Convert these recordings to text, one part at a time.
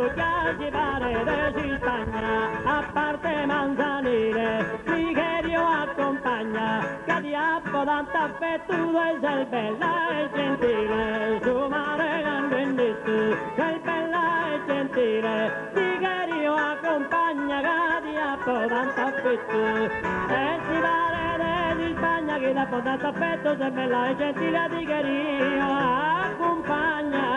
Ya llevaré de España, aparte Manzanile, Frigerio acompaña, que diavolo tanta afetudo es el bella e gentile, su mare gran bendito, che il bella e gentile, Frigerio accompagna, che diavolo tanta affetto, e si vale di Spagna, che diavolo tanta affetto, se bella e gentile, Frigerio accompagna.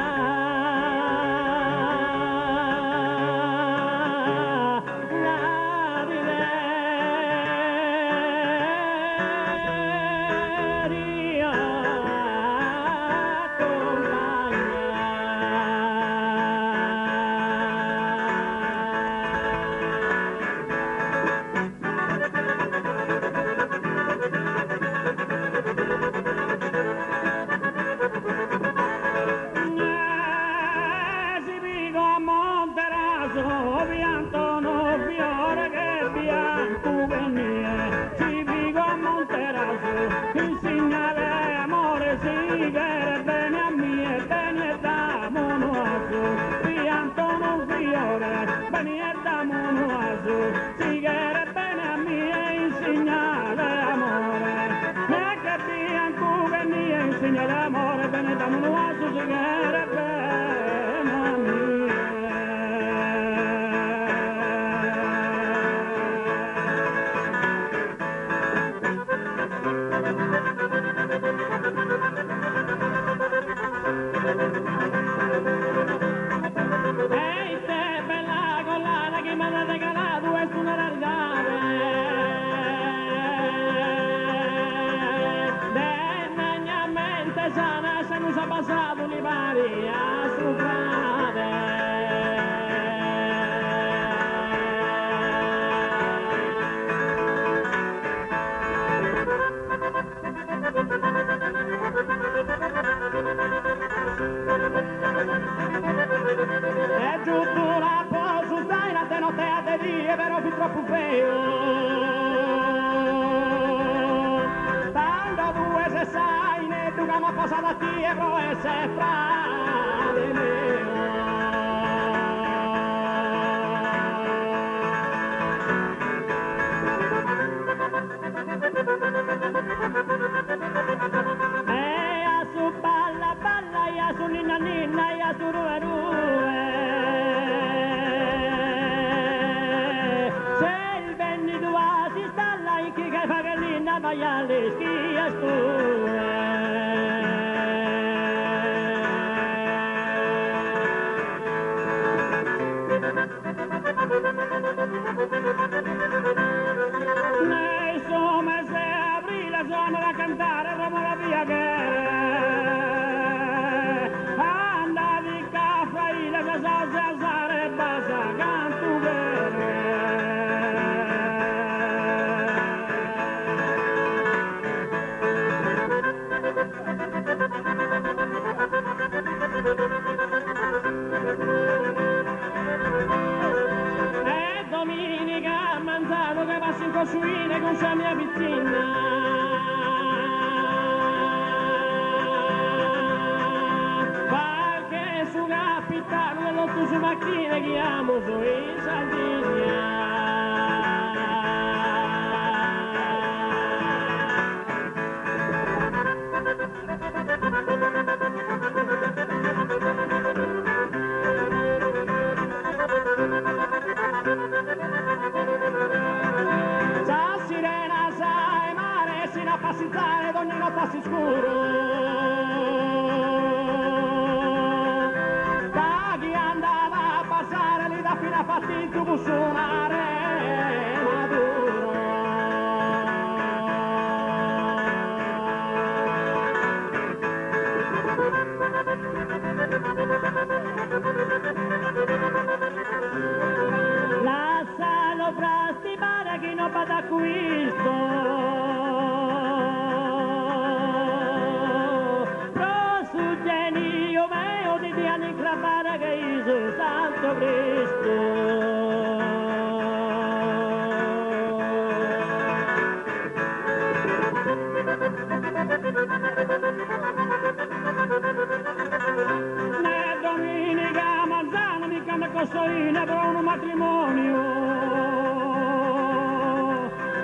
in per un matrimonio.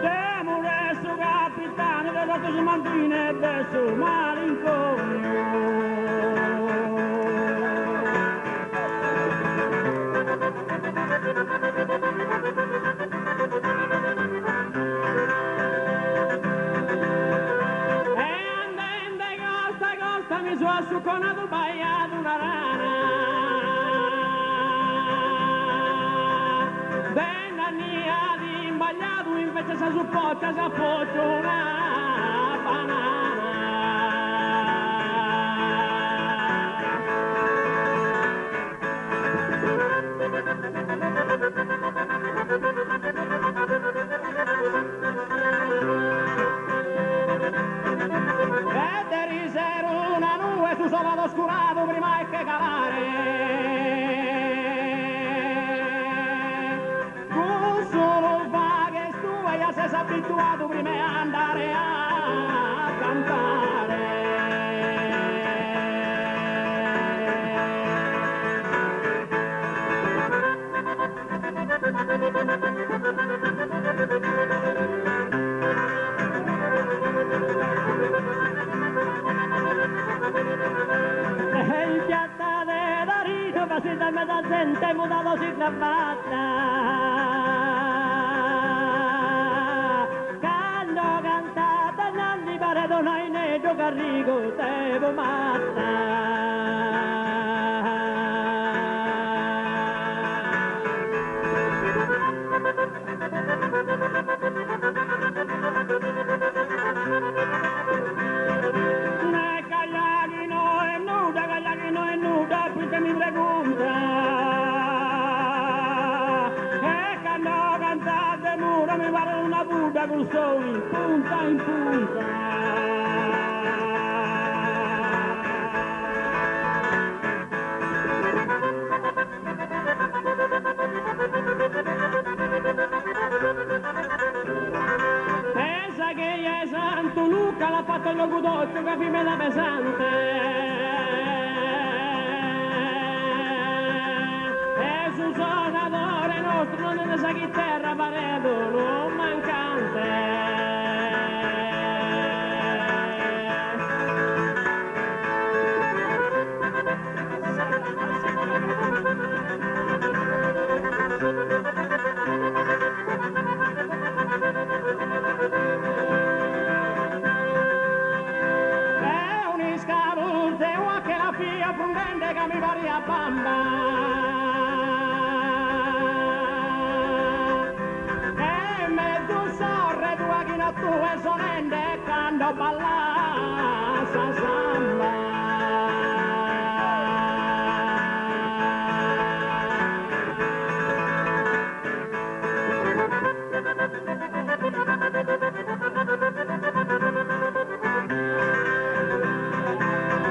Temo resto capitano che dato si mantiene verso malinconio. Mi sono succonato baiato una rana, ben anniati imbagliato invece si suppoccia si appoggia una banana. Tu sono oscurato prima che calare, tu solo fa che tu e sei abituato prima di andare a cantare. Il piatta de Darito così da metà gente mutato si cravatta, quando cantate non gli pare donai negio carrico tevo matta. Mi pregunta e quando cantate mura mi pare una Buddha con sole in punta in punta. Pensa che è Santo Luca l'ha fatto il locutoccio che mi da pesante. Su suonatore nostro non ne sa chi terra paredo non mancante. È un scavulto che la figlia prudente che mi pare a bamba. Tue sonende quando balla sa samba.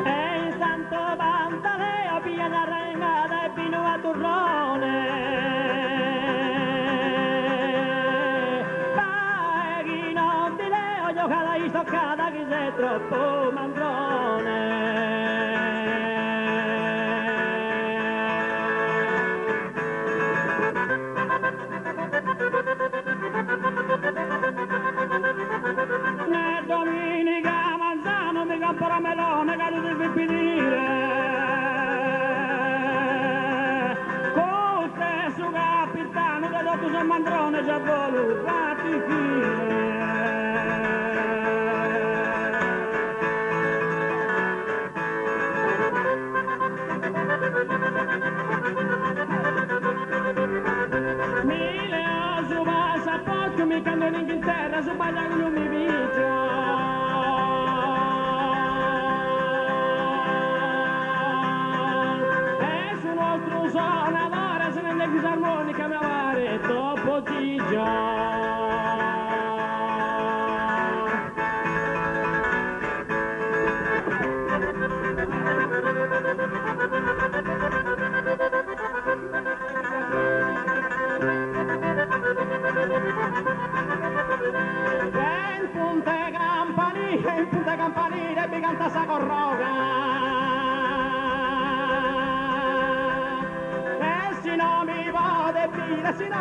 E in Santo Pantaleo piglia la rengata e vino a turrone. Cada istoccata che sei troppo mandrone. Ne domenica manzano mi compra melone che tu devi finire. Con stesso capitano che dopo sei mandrone già voluto ratificare. Mi cambio in Inghilterra, su baglia che non mi vicio. E su nostro suonatore se ne fisarmonica mi avare dopo Gigio. In punta campanile mi canta sa corroga e si no mi va de pila, si no